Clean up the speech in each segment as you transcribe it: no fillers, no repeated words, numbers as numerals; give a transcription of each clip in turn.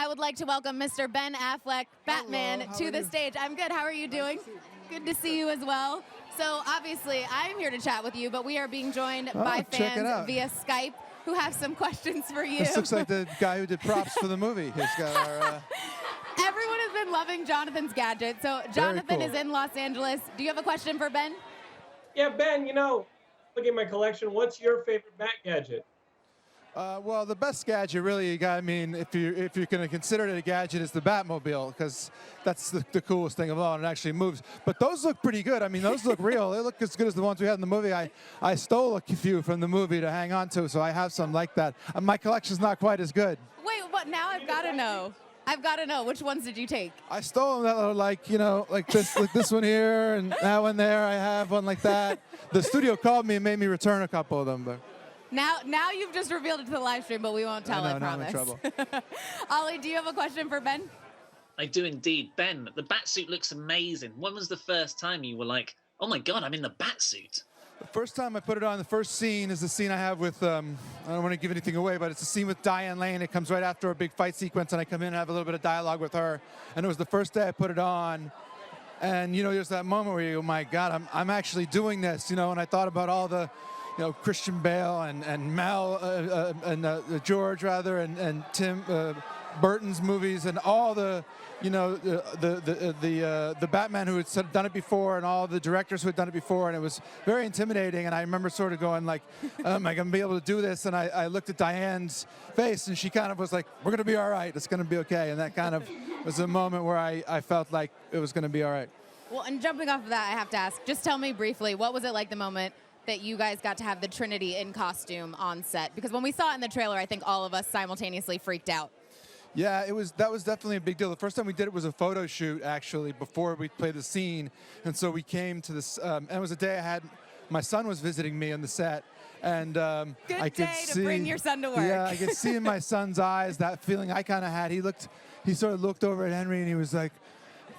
I would like to welcome Mr. Ben Affleck, Batman, to the stage. I'm good. How are you doing? Good to see you as well. So obviously, I'm here to chat with you, but we are being joined by fans via Skype who have some questions for you. This looks like the guy who did props for the movie. He's got our... Everyone has been loving Jonathan's gadget. So Jonathan is in Los Angeles. Do you have a question for Ben? Yeah, Ben, look at my collection. What's your favorite Bat gadget? Well, the best gadget, really, if you're going to consider it a gadget, is the Batmobile, because that's the coolest thing of all, and it actually moves. But those look pretty good. I mean, those look real. They look as good as the ones we had in the movie. I stole a few from the movie to hang on to, so I have some like that. My collection's not quite as good. Wait, what? Now I've got to know. I've got to know. Which ones did you take? I stole them that are like this one here, and that one there. I have one like that. The studio called me and made me return a couple of them, but. Now you've just revealed it to the live stream, but we won't tell, I promise. Now I'm in trouble. Ollie, do you have a question for Ben? I do indeed. Ben, the Batsuit looks amazing. When was the first time you were like, oh my God, I'm in the Batsuit? The first time I put it on, the first scene is the scene I have with, I don't want to give anything away, but it's a scene with Diane Lane. It comes right after a big fight sequence, and I come in and have a little bit of dialogue with her. And it was the first day I put it on. And, there's that moment where you go, my God, I'm actually doing this, and I thought about all the, Christian Bale and Mel, George rather, and Tim Burton's movies, and all the, the Batman who had done it before, and all the directors who had done it before, and it was very intimidating. And I remember sort of going like, am I going to be able to do this? And I looked at Diane's face, and she kind of was like, we're going to be all right. It's going to be okay. And that kind of was a moment where I felt like it was going to be all right. Well, and jumping off of that, I have to ask, just tell me briefly, what was it like the moment that you guys got to have the Trinity in costume on set? Because when we saw it in the trailer, I think all of us simultaneously freaked out. Yeah, that was definitely a big deal. The first time we did it was a photo shoot, actually, before we played the scene. And so we came to this, and it was a day my son was visiting me on the set. And I could see, to bring your son to work. Yeah, I could see in my son's eyes that feeling I kind of had. He sort of looked over at Henry and he was like,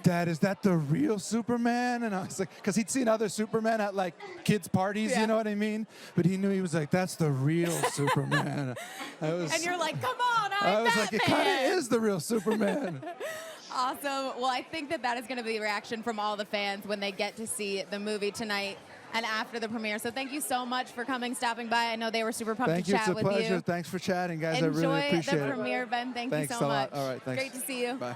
Dad, is that the real Superman? And I was like, because he'd seen other Supermen at like kids' parties, you know what I mean? But he knew, he was like, that's the real Superman. And you're like, come on, I was Batman. like, it kind of is the real Superman. Awesome. Well, I think that is going to be the reaction from all the fans when they get to see the movie tonight and after the premiere. So thank you so much for stopping by. I know they were super pumped to chat with you. Thank you. It's a pleasure. Thanks for chatting, guys. Enjoy I really appreciate it. the premiere, Ben. Thanks you so a much. lot. All right, thanks. Great to see you. Bye.